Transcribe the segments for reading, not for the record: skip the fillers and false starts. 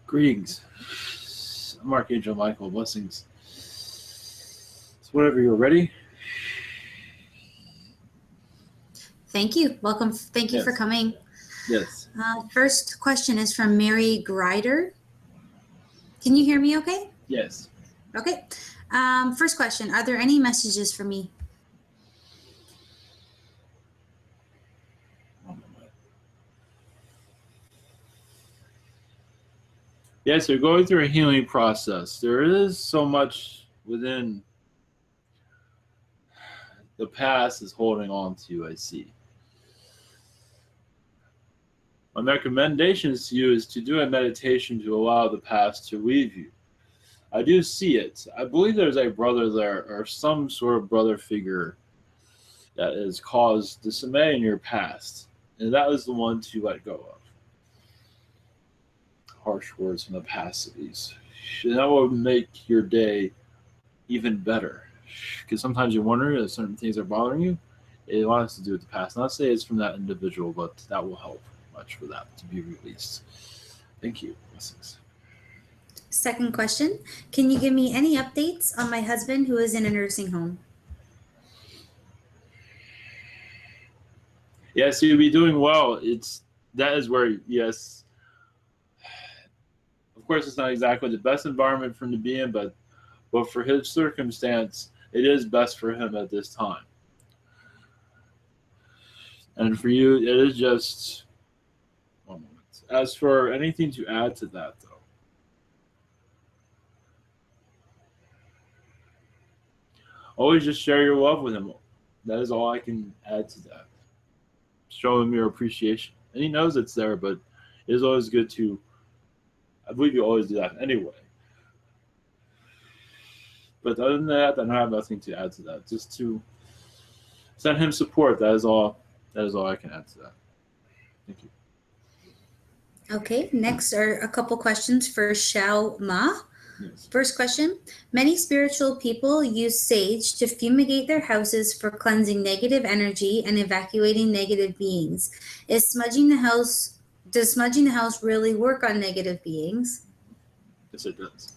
Greetings. I'm Archangel Michael. Blessings. So whenever you're ready. Thank you. Welcome. Thank you for coming. Yes. First question is from Mary Grider. Can you hear me okay? Yes. Okay. First question, are there any messages for me? Yes, you're going through a healing process. There is so much within the past is holding on to you, I see. My recommendations to you is to do a meditation to allow the past to leave you. I do see it. I believe there's a brother there or some sort of brother figure that has caused dismay in your past. And that was the one to let go of. Harsh words from the past, at least. And that will make your day even better. Because sometimes you wonder if certain things are bothering you. It has to do with the past. Not to say it's from that individual, but that will help much for that to be released. Thank you. Blessings. Second question, can you give me any updates on my husband who is in a nursing home? Yes, you'll be doing well. That is where, yes. Of course, it's not exactly the best environment for him to be in, but for his circumstance, it is best for him at this time. And for you, it is just one moment. As for anything to add to that, though, always just share your love with him. That is all I can add to that. Show him your appreciation. And he knows it's there, but it is always good to, I believe you always do that anyway. But other than that, I have nothing to add to that. Just to send him support. That is all I can add to that. Thank you. Okay, next are a couple questions for Xiao Ma. Yes. First question, many spiritual people use sage to fumigate their houses for cleansing negative energy and evacuating negative beings. Does smudging the house really work on negative beings? Yes, it does.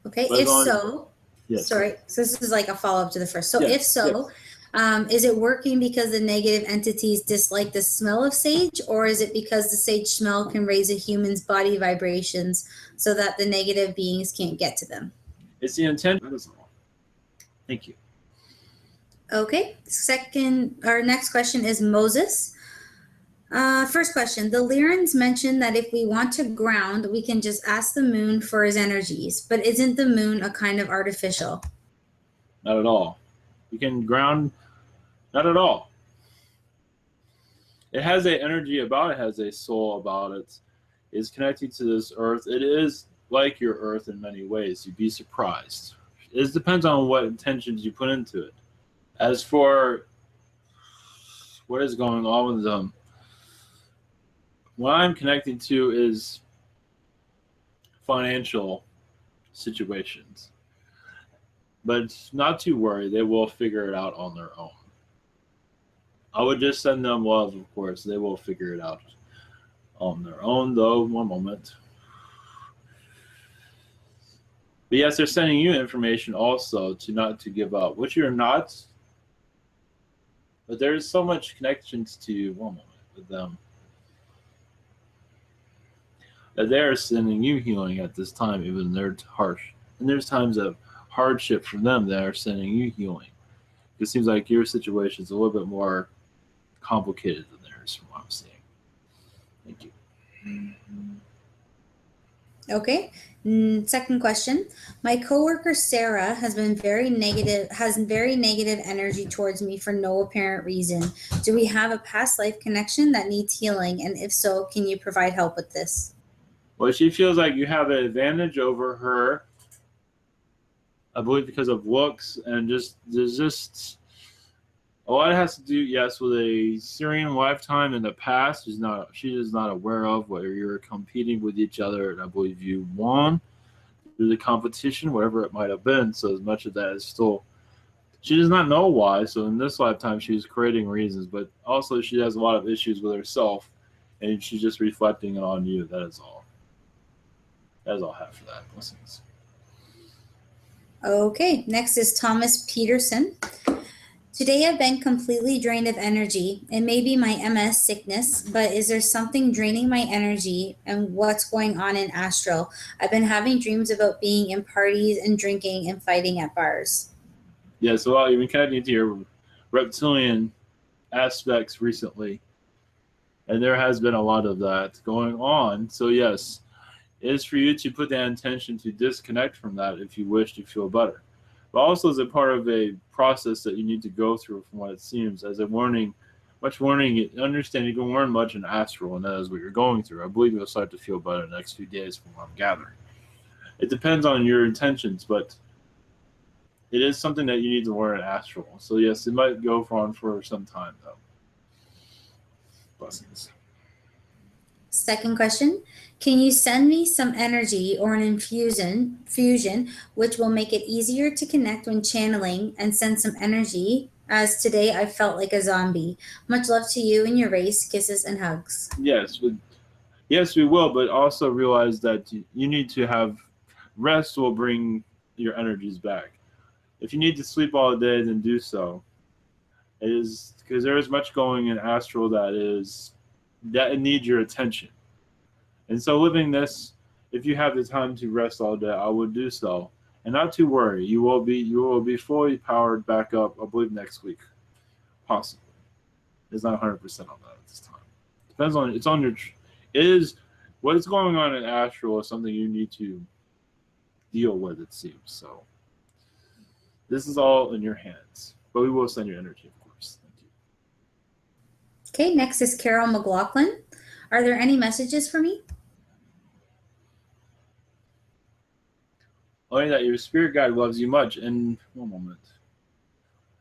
Okay, if so, yes. Sorry, so this is like a follow-up to the first. So yes. if so, yes. Is it working because the negative entities dislike the smell of sage, or is it because the sage smell can raise a human's body vibrations so that the negative beings can't get to them? It's the intent. That is all. Thank you. Okay, next question is Moses. First question, the Lyrans mentioned that if we want to ground, we can just ask the moon for his energies, but isn't the moon a kind of artificial? Not at all. You can ground, not at all. It has an energy about it, has a soul about it. It's connected to this earth. It is like your earth in many ways. You'd be surprised. It depends on what intentions you put into it. As for what is going on with them, what I'm connecting to is financial situations. But not to worry, they will figure it out on their own. I would just send them love, of course. They will figure it out on their own, though. One moment. But yes, they're sending you information also to not to give up, which you're not. But there's so much connections to you, one moment, with them, that they're sending you healing at this time, even they're harsh. And there's times of hardship for them that are sending you healing. It seems like your situation is a little bit more complicated than theirs, from what I'm seeing. Thank you. Okay. Second question. My coworker Sarah has very negative energy towards me for no apparent reason. Do we have a past life connection that needs healing? And if so, can you provide help with this? Well, she feels like you have an advantage over her, I believe, because of looks, and there's just a lot has to do, yes, with a Syrian lifetime in the past. She is not aware of, where you're competing with each other, and I believe you won through the competition, whatever it might have been. So as much of that is still, she does not know why. So in this lifetime, she's creating reasons, but also she has a lot of issues with herself, and she's just reflecting it on you. That is all. That's all I have for that. Blessings. Okay, next is Thomas Peterson. Today I've been completely drained of energy. It may be my MS sickness, but is there something draining my energy and what's going on in astral? I've been having dreams about being in parties and drinking and fighting at bars. Yeah, so you've been connecting to your reptilian aspects recently, and there has been a lot of that going on. So yes, it is for you to put that intention to disconnect from that if you wish to feel better. But also as a part of a process that you need to go through from what it seems. As a warning, much warning, understand you can learn much in astral, and that is what you're going through. I believe you'll start to feel better in the next few days from what I'm gathering. It depends on your intentions, but it is something that you need to learn in astral. So yes, it might go on for some time though. Blessings. Second question, can you send me some energy or an fusion which will make it easier to connect when channeling and send some energy as today I felt like a zombie. Much love to you and your race. Kisses and hugs. Yes, we will, but also realize that you need to have rest will bring your energies back. If you need to sleep all day, then do so. It is because there is much going in astral that needs your attention. And so living this, if you have the time to rest all day, I would do so. And not to worry, you will be fully powered back up, I believe, next week. Possibly. It's not 100% on that at this time. Depends on it's on your it is what is going on in astral is something you need to deal with, it seems. So this is all in your hands. But we will send your energy, of course. Thank you. Okay, next is Carol McLachlan. Are there any messages for me? Only that your spirit guide loves you much. And one moment.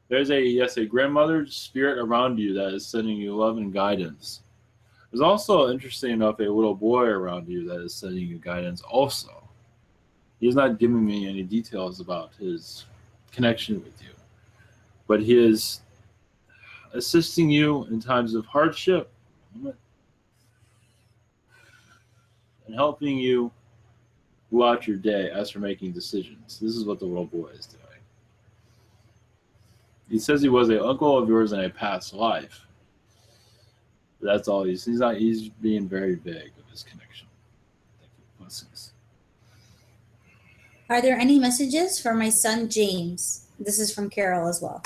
There's a grandmother's spirit around you that is sending you love and guidance. There's also, interesting enough, a little boy around you that is sending you guidance also. He's not giving me any details about his connection with you, but he is assisting you in times of hardship and helping you throughout your day as for making decisions. This is what the little boy is doing. He says he was an uncle of yours in a past life. But that's all he's being very vague of his connection. Thank you. Blessings. Are there any messages for my son James? This is from Carol as well.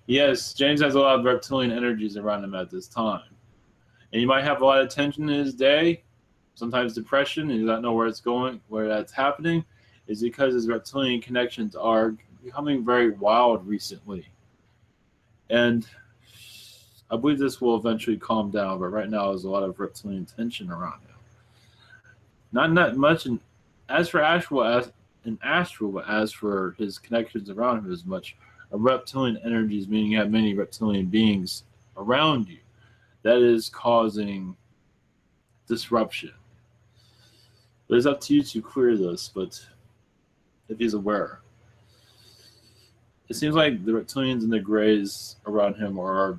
Yes, James has a lot of reptilian energies around him at this time. And he might have a lot of tension in his day, sometimes depression, and he doesn't know where it's going, where that's happening, is because his reptilian connections are becoming very wild recently. And I believe this will eventually calm down, but right now there's a lot of reptilian tension around him. Not much as for astral, but as for his connections around him, as much reptilian energies, meaning you have many reptilian beings around you. That is causing disruption. But it's up to you to clear this, but if he's aware. It seems like the reptilians and the greys around him are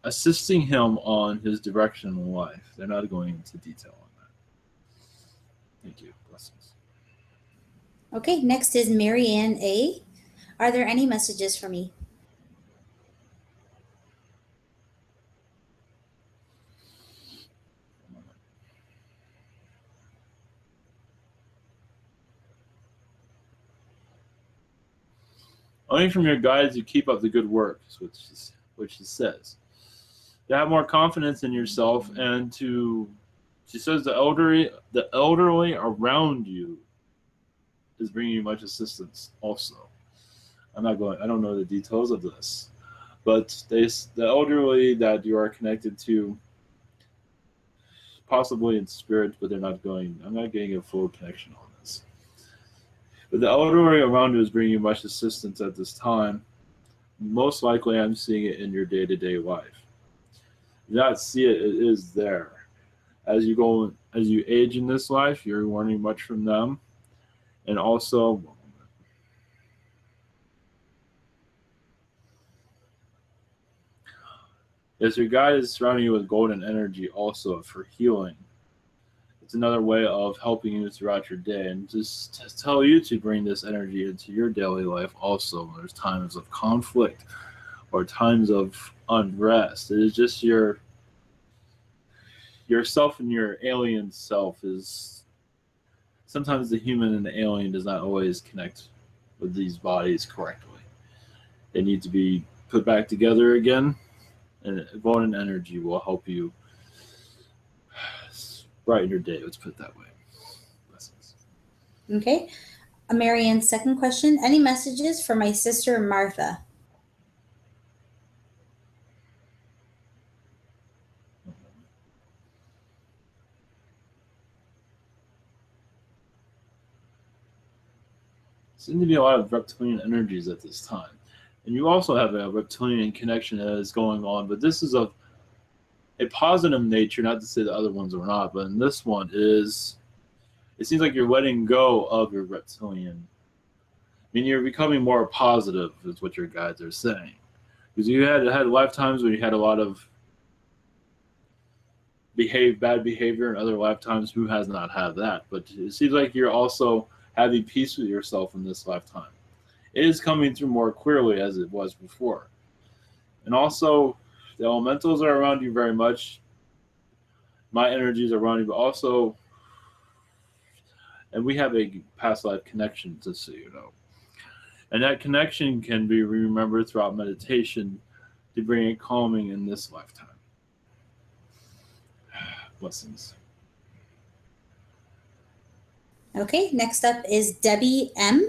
assisting him on his direction in life. They're not going into detail on that. Thank you. Blessings. Okay, next is Marianne A. Are there any messages for me? Only from your guides you keep up the good work, which it says. To have more confidence in yourself and she says the elderly around you is bringing you much assistance also. I don't know the details of this, but the elderly that you are connected to, possibly in spirit, but I'm not getting a full connection on this. But the elderly around you is bringing you much assistance at this time. Most likely I'm seeing it in your day-to-day life. If you not see it, it is there. As you age in this life, you're learning much from them. And also, as your guide is surrounding you with golden energy also for healing. it's another way of helping you throughout your day, and just to tell you to bring this energy into your daily life also. There's times of conflict or times of unrest. It is just yourself and your alien self is sometimes the human and the alien does not always connect with these bodies correctly. They need to be put back together again, and Volan energy will help you brighten your day. Let's put it that way. Blessings. Okay. Marianne's second question. Any messages for my sister Martha? Seems to be a lot of reptilian energies at this time. And you also have a reptilian connection that is going on, but this is of a positive nature, not to say the other ones are not, but in this one it seems like you're letting go of your reptilian. I mean, you're becoming more positive is what your guides are saying. Because you had lifetimes where you had a lot of bad behavior, and other lifetimes who has not had that. But it seems like you're also having peace with yourself in this lifetime. It is coming through more clearly as it was before. And also, the elementals are around you very much. My energies are around you, but also, and we have a past life connection, just so you know. And that connection can be remembered throughout meditation to bring it calming in this lifetime. Blessings. Okay, next up is Debbie M.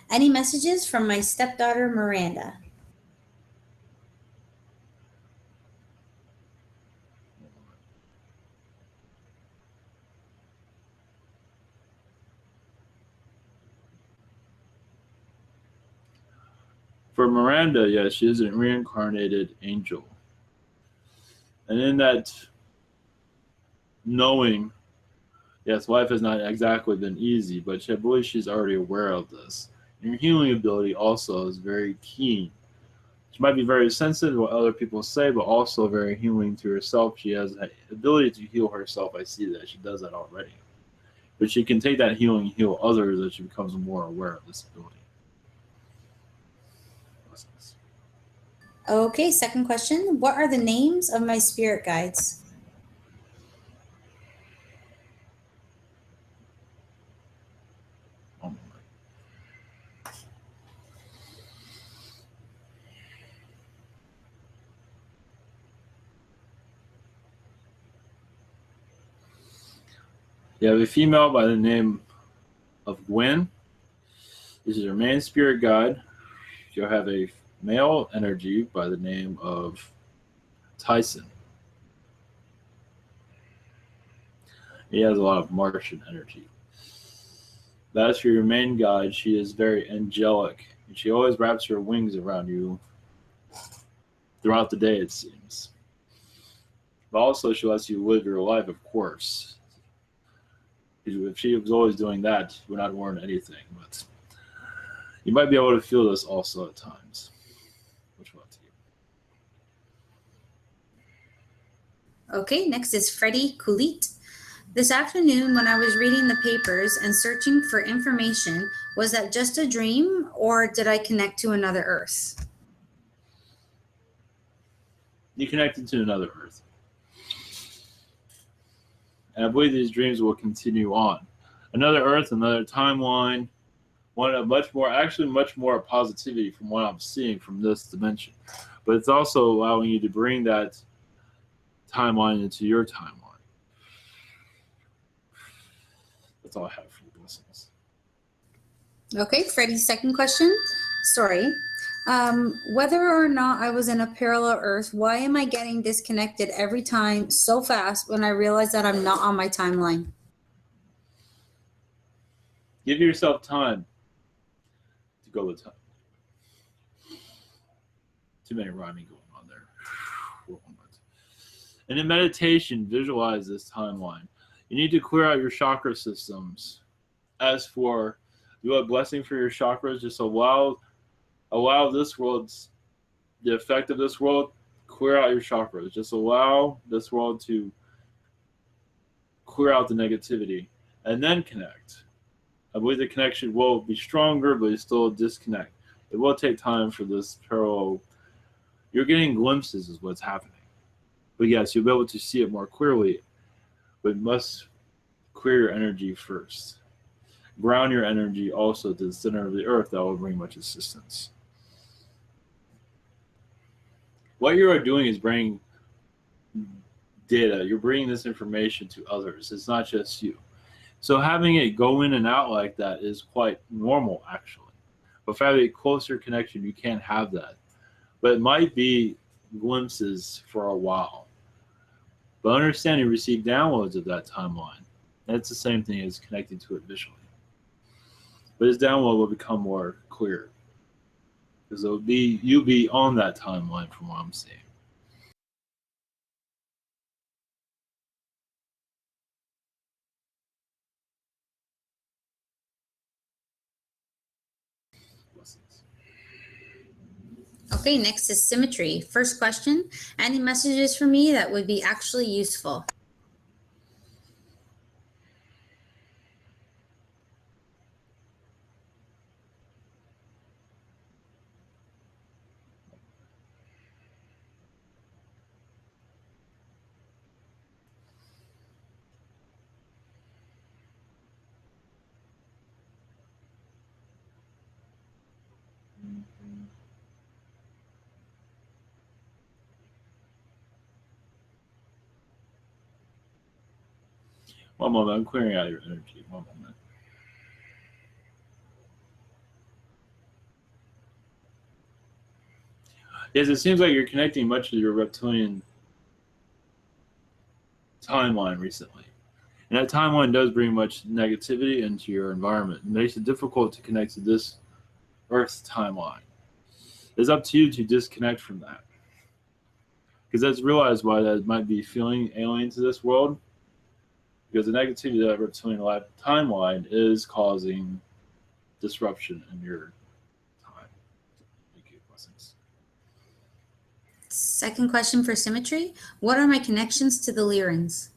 Any messages from my stepdaughter Miranda? For Miranda, yes, she is a reincarnated angel. And in that knowing, yes, life has not exactly been easy, but I believe she's already aware of this. And your healing ability also is very keen. She might be very sensitive to what other people say, but also very healing to herself. She has the ability to heal herself. I see that. She does that already. But she can take that healing and heal others as she becomes more aware of this ability. Blessings. Okay, second question. What are the names of my spirit guides? Oh, you have a female by the name of Gwen. This is her main spirit guide. You'll have a male energy by the name of Tyson. He has a lot of Martian energy. That's for your main guide. She is very angelic, and she always wraps her wings around you throughout the day, it seems. But also, she lets you live your life, of course. If she was always doing that, you would not learn anything. But you might be able to feel this also at times. Which one to you? Okay, next is Freddie Kulit. This afternoon, when I was reading the papers and searching for information, was that just a dream or did I connect to another Earth? You connected to another Earth. And I believe these dreams will continue on. Another Earth, another timeline, one of much more positivity from what I'm seeing from this dimension. But it's also allowing you to bring that timeline into your timeline. That's all I have for you. Blessings. Okay, Freddie's second question. Sorry. Whether or not I was in a parallel Earth, why am I getting disconnected every time so fast when I realize that I'm not on my timeline? Give yourself time to go with time. Too many rhyming going on there. And in meditation, visualize this timeline. You need to clear out your chakra systems. As for do a blessing for your chakras, just allow this world's the effect of this world, clear out your chakras. Just allow this world to clear out the negativity, and then connect. I believe the connection will be stronger, but it's still a disconnect. It will take time for this parallel. You're getting glimpses of what's happening. But yes, you'll be able to see it more clearly, but you must clear your energy first. Ground your energy also to the center of the earth. That will bring much assistance. What you are doing is bringing data. You're bringing this information to others. It's not just you. So having it go in and out like that is quite normal, actually. But if I have a closer connection, you can't have that. But it might be glimpses for a while. But understand you receive downloads of that timeline. That's the same thing as connecting to it visually. But his download will become more clear. Because you'll be on that timeline from what I'm seeing. Okay, next is Symmetry. First question, any messages for me that would be actually useful? One moment, I'm clearing out your energy. One moment. Yes, it seems like you're connecting much to your reptilian timeline recently. And that timeline does bring much negativity into your environment. It makes it difficult to connect to this Earth's timeline. It's up to you to disconnect from that. Because let's realize why that might be feeling alien to this world. Because the negativity of that reptilian timeline is causing disruption in your time. Thank you. Blessings. Second question for Symmetry. What are my connections to the Lyrans?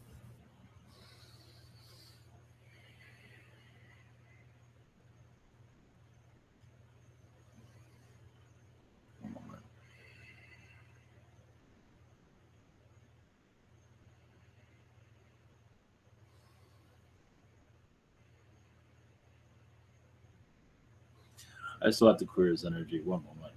One moment. I still have to clear his energy. One moment.